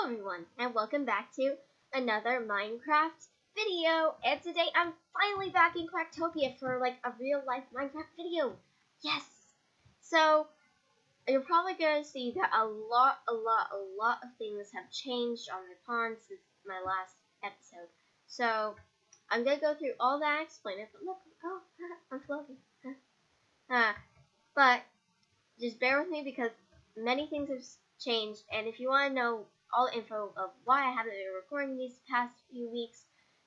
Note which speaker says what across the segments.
Speaker 1: Hello everyone, and welcome back to another Minecraft video. And today I'm finally back in Quacktopia for like a real life Minecraft video. Yes! So, you're probably gonna see that a lot of things have changed on my pond since my last episode. So, I'm gonna go through all that and explain it, but look, oh, I'm floating. But, just bear with me because many things have changed, and if you want to know all the info of why I haven't been recording these past few weeks,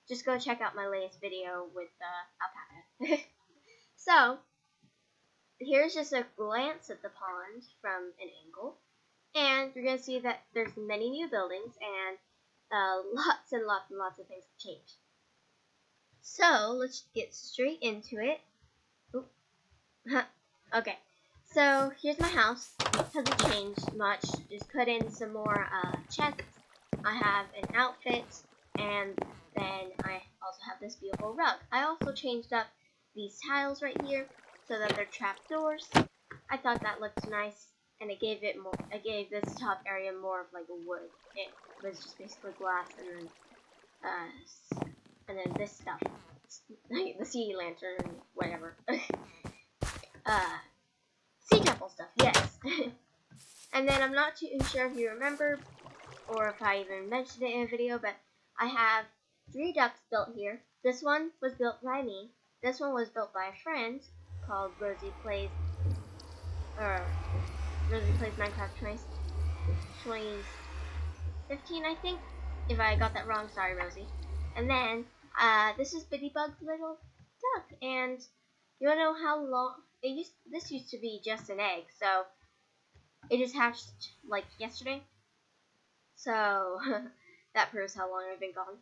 Speaker 1: just go check out my latest video with alpaca. So, here's just a glance at the pond from an angle, and you're going to see that there's many new buildings, and lots of things have changed. So, let's get straight into it. Okay. So, here's my house. Hasn't changed much. Just put in some more chests. I have an outfit, and then I also have this beautiful rug. I also changed up these tiles right here so that they're trapdoors. I thought that looked nice, and it gave it more. I gave this top area more of like a wood. It was just basically glass, and then this stuff, the sea lantern, whatever. Sea temple stuff, yes. And then I'm not too sure if you remember, or if I even mentioned it in a video, but I have 3 ducks built here. This one was built by me. This one was built by a friend called Rosie Plays Minecraft 2015, I think. If I got that wrong, sorry, Rosie. And then this is Bittigirl's little duck, and you wanna know how long? This used to be just an egg, so it just hatched like yesterday. So that proves how long I've been gone.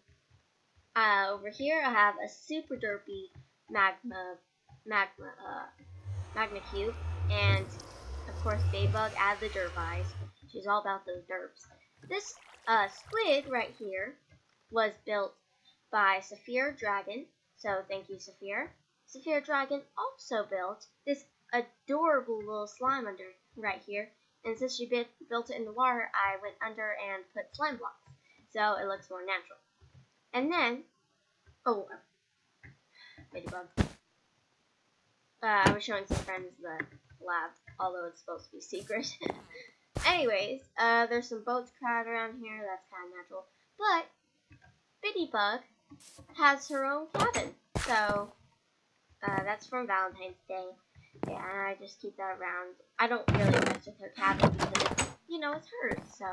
Speaker 1: Over here I have a super derpy magma cube, and of course Daybug add the derp eyes. She's all about those derps. This squid right here was built by Saphir Dragon, so thank you, Saphir. Saphir Dragon also built this adorable little slime under right here, and since she built it in the water, I went under and put slime blocks, so it looks more natural. And then, Ladybug. I was showing some friends the lab, although it's supposed to be secret. Anyways, there's some boats crowded around here, that's kind of natural, but Bittigirl has her own cabin, so that's from Valentine's Day, and I just keep that around. I don't really mess with her cabin because it's, it's hers, so.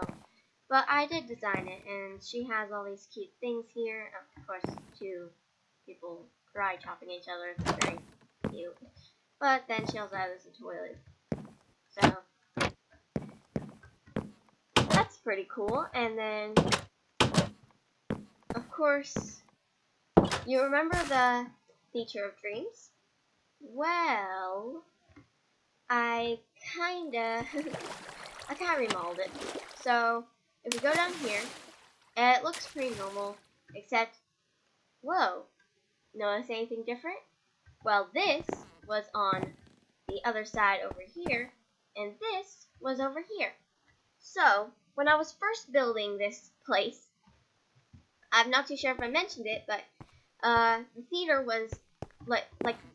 Speaker 1: But I did design it, and she has all these cute things here. Of course, 2 people cry chopping each other. It's very cute. But then she also has a toilet. So, that's pretty cool. And then, of course, you remember the Teacher of Dreams? Well, I kinda remodeled it. So, if we go down here, it looks pretty normal, except, whoa, notice anything different? Well, this was on the other side over here, and this was over here. So, when I was first building this place, I'm not too sure if I mentioned it, but the theater was like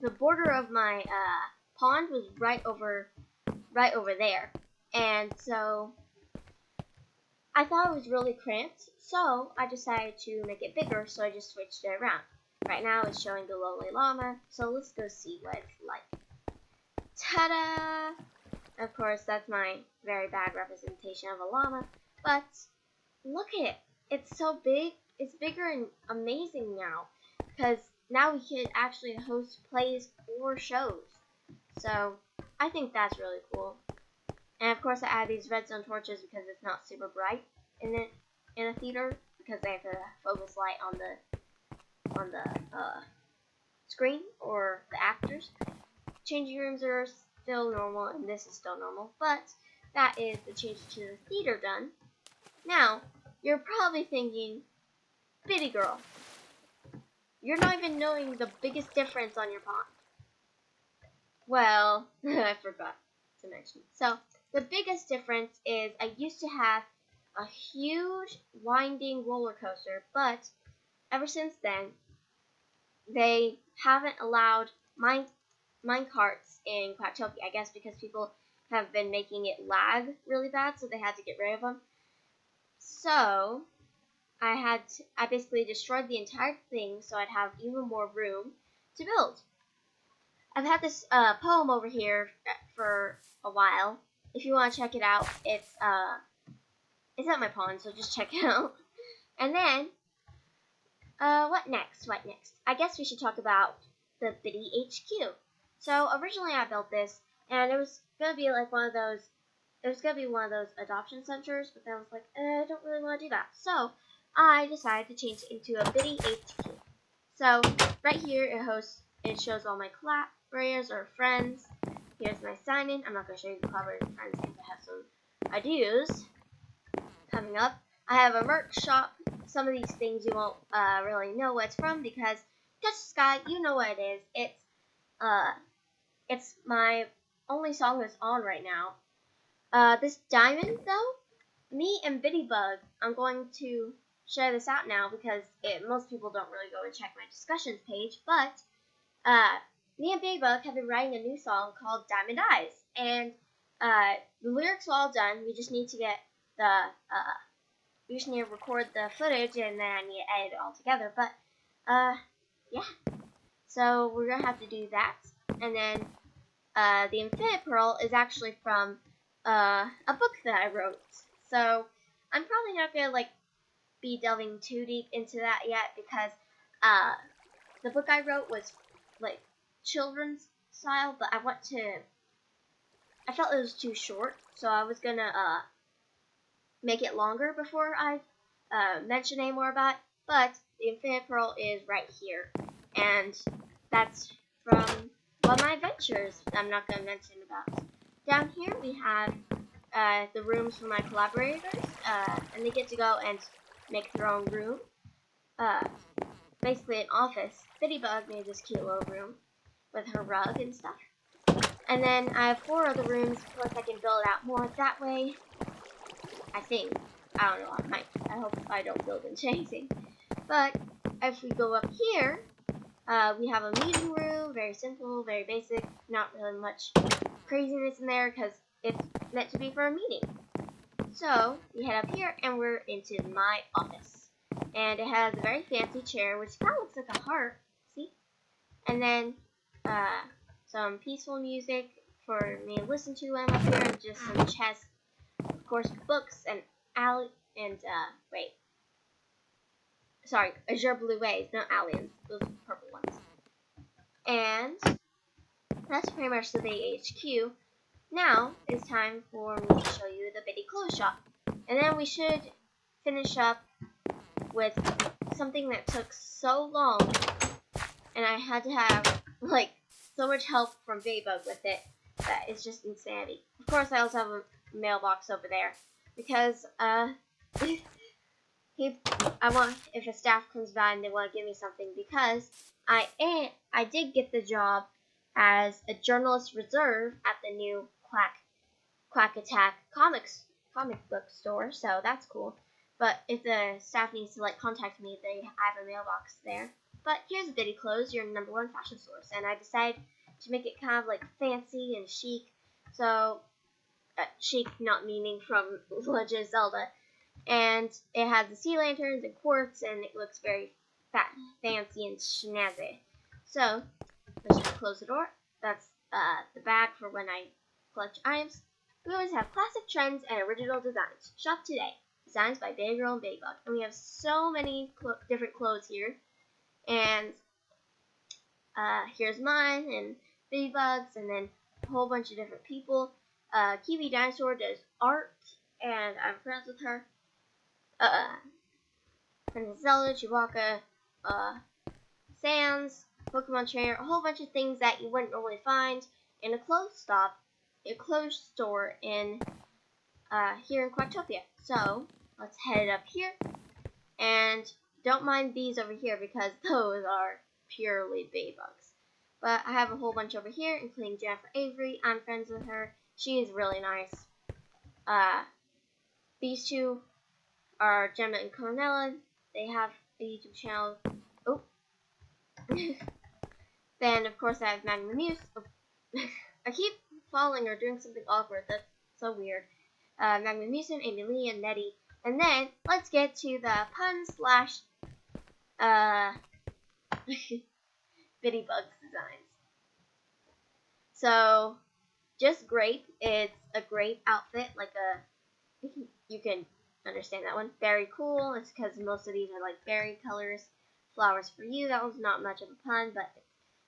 Speaker 1: the border of my pond was right over there, and so I thought it was really cramped, so I decided to make it bigger, so I just switched it around. Right now it's showing the lonely llama, so let's go see what it's like. Ta-da! Of course, that's my very bad representation of a llama, but look at it. It's so big. It's bigger and amazing now, because now we can actually host plays or shows. So, I think that's really cool. And of course I add these redstone torches because it's not super bright in a theater, because they have to focus light on the screen or the actors. Changing rooms are still normal, and this is still normal, but that is the change to the theater done. Now, you're probably thinking, Bittigirl, you're not even knowing the biggest difference on your pond. Well, I forgot to mention. So, the biggest difference is I used to have a huge winding roller coaster, but ever since then, they haven't allowed mine carts in Quacktopia, I guess because people have been making it lag really bad, so they had to get rid of them. So I basically destroyed the entire thing so I'd have even more room to build. I've had this poem over here for a while. If you want to check it out, it's at my pawn, so just check it out. And then, what next? What next? I guess we should talk about the Bitty HQ. So originally I built this, and it was gonna be like one of those. It was gonna be one of those adoption centers, but then I was like, I don't really want to do that. So I decided to change it into a Bitty HQ. So right here it shows all my collaborators or friends. Here's my sign in. I'm not gonna show you the collaborators and friends because I have some ideas coming up. I have a merch shop. Some of these things you won't really know what it's from because Touch the Sky, you know what it is. It's my only song that's on right now. This diamond though, me and Bittybug, I'm going to share this out now because most people don't really go and check my discussions page, but me and Bittybug have been writing a new song called Diamond Eyes, and the lyrics are all done. We just need to get we just need to record the footage, and then I need to edit it all together. But yeah, so we're gonna have to do that, and then the Infinite Pearl is actually from a book that I wrote. So I'm probably not gonna be delving too deep into that yet because the book I wrote was like children's style, but I felt it was too short, so I was gonna make it longer before I mention any more about it. But the Infinite Pearl is right here, and that's from one of my adventures I'm not gonna mention about. Down here we have the rooms for my collaborators, and they get to go and make their own room. Basically an office. Bittybug made this cute little room with her rug and stuff. And then I have 4 other rooms. Of course, I can build out more that way. I think. I don't know. I hope I don't build into anything. But if we go up here, we have a meeting room. Very simple, very basic. Not really much craziness in there because it's meant to be for a meeting. So we head up here and we're into my office. And it has a very fancy chair, which kind of looks like a heart. See? And then some peaceful music for me to listen to when I'm up here, and just some chess, of course, books and Azure Blue Waves, not aliens, those purple ones. And that's pretty much the Bay HQ. Now it's time for me to show you the Bitty Clothes Shop, and then we should finish up with something that took so long, and I had to have so much help from Baybug with it that it's just insanity. Of course, I also have a mailbox over there because if a staff comes by and they want to give me something, because I did get the job as a journalist reserve at the new Quack Attack comic book store, so that's cool. But if the staff needs to contact me, I have a mailbox there. But here's Bitty Clothes, your #1 fashion source, and I decided to make it kind of fancy and chic. So chic, not meaning from Legend of Zelda, and it has the sea lanterns and quartz, and it looks very fancy and snazzy. So let's just close the door. That's the bag for when I collect items. We always have classic trends and original designs. Shop today. Designs by Bittigirl and Bittybug. And we have so many different clothes here. And here's mine and Bittybug's, and then a whole bunch of different people. Kiwi Dinosaur does art, and I'm friends with her. Princess Zelda, Chewbacca, Sans, Pokemon Trainer, a whole bunch of things that you wouldn't normally find in a clothes store in here in Quacktopia. So let's head up here, and don't mind these over here because those are purely Baybugs. But I have a whole bunch over here, including Jennifer Avery. I'm friends with her. She is really nice. These two are Gemma and Cornella. They have a YouTube channel. Oh. Then, of course, I have Magma Muse. Oh. I keep falling or doing something awkward. That's so weird. Magma Muse, Amy Lee, and Nettie. And then, let's get to the pun slash Bittibugs designs. So, just grape. It's a grape outfit, like a, you can understand that one. Very cool. It's because most of these are like berry colors. Flowers for you. That was not much of a pun, but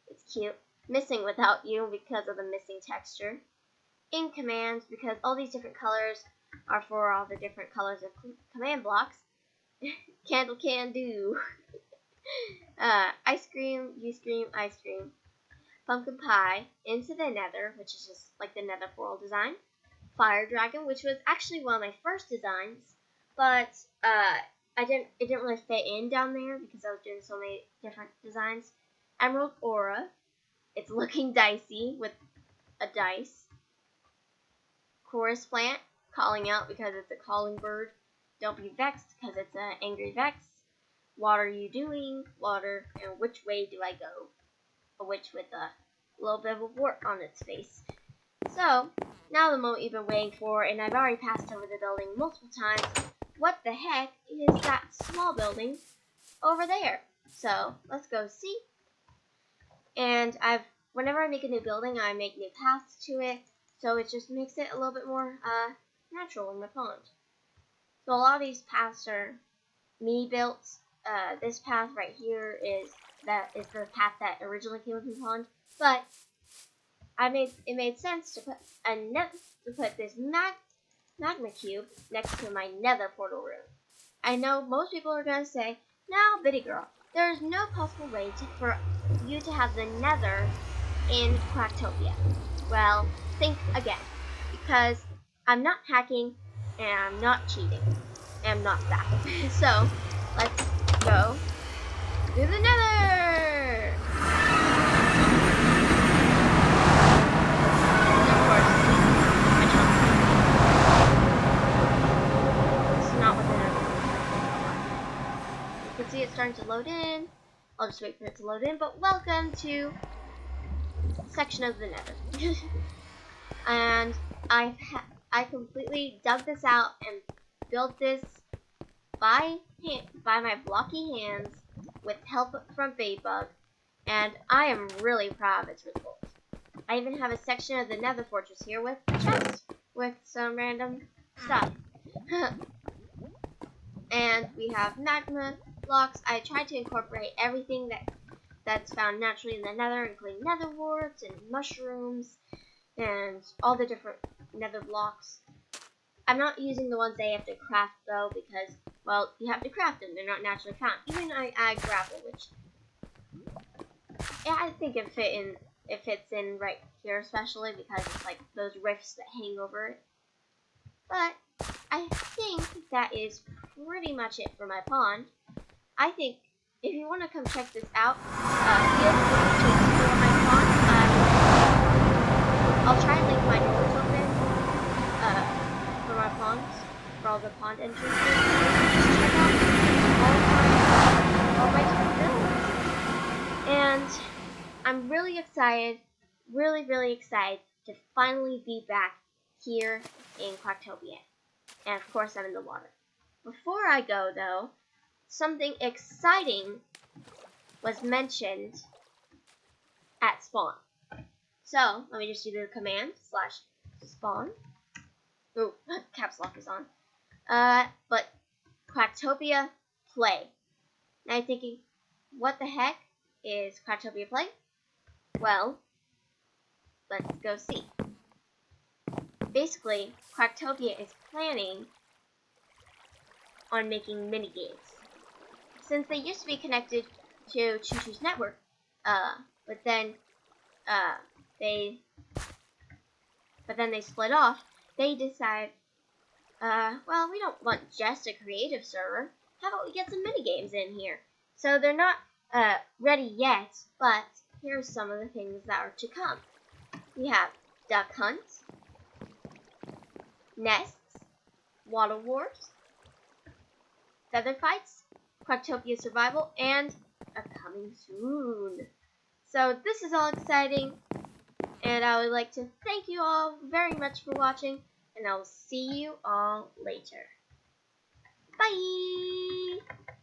Speaker 1: it's cute. Missing without you because of the missing texture. In commands, because all these different colors are for all the different colors of command blocks. Candle can do. Ice cream, you scream, ice cream. Pumpkin pie, into the nether, which is just like the nether portal design. Fire dragon, which was actually one of my first designs, but it didn't really fit in down there because I was doing so many different designs. Emerald aura, it's looking dicey with a dice. Chorus plant, calling out because it's a calling bird. Don't be vexed because it's an angry vex. What are you doing? Water, and which way do I go? A witch with a little bit of a wart on its face. So, now the moment you've been waiting for, and I've already passed over the building multiple times. What the heck is that small building over there? So, let's go see. And whenever I make a new building, I make new paths to it, so it just makes it a little bit more natural in my pond. So a lot of these paths are me built. This path right here is the path that originally came with my pond, but it made sense to put this magma cube next to my nether portal room. I know most people are gonna say, now Bittigirl, there is no possible way for you to have the nether in Quacktopia. Well, think again, because I'm not hacking and I'm not cheating and I'm not that. So let's go to the nether. And of course, I jumped. This is not what the nether is. You can see it's starting to load in. I'll just wait for it to load in, but welcome to section of the nether. And I completely dug this out and built this by my blocky hands with help from Bittigirl, and I am really proud of its result. I even have a section of the nether fortress here with a chest with some random stuff. And we have magma blocks. I tried to incorporate everything that's found naturally in the nether, including nether warts and mushrooms and all the different nether blocks. I'm not using the ones they have to craft though, because, well, you have to craft them. They're not naturally found. Even I add gravel, which, yeah, I think it fits in right here, especially because it's like those rifts that hang over it. But I think that is pretty much it for my pond. I think if you want to come check this out, feel free to explore my pond. I'll try and link my doors open for my ponds, for all the pond entrances. Just check out all my different builds. And I'm really excited, really excited to finally be back here in Quacktopia. And of course I'm in the water. Before I go though, something exciting was mentioned at spawn. So, let me just do the command /spawn. Oh, caps lock is on. But Quacktopia play. Now you're thinking, what the heck is Quacktopia play? Well, let's go see. Basically, Quacktopia is planning on making mini games. Since they used to be connected to Choo Choo's network, but then they split off. They decide, well, we don't want just a creative server. How about we get some mini games in here? So they're not ready yet, but here's some of the things that are to come. We have Duck Hunt, Nests, Water Wars, feather fights, Quacktopia survival, and are coming soon. So this is all exciting, and I would like to thank you all very much for watching, and I'll see you all later. Bye!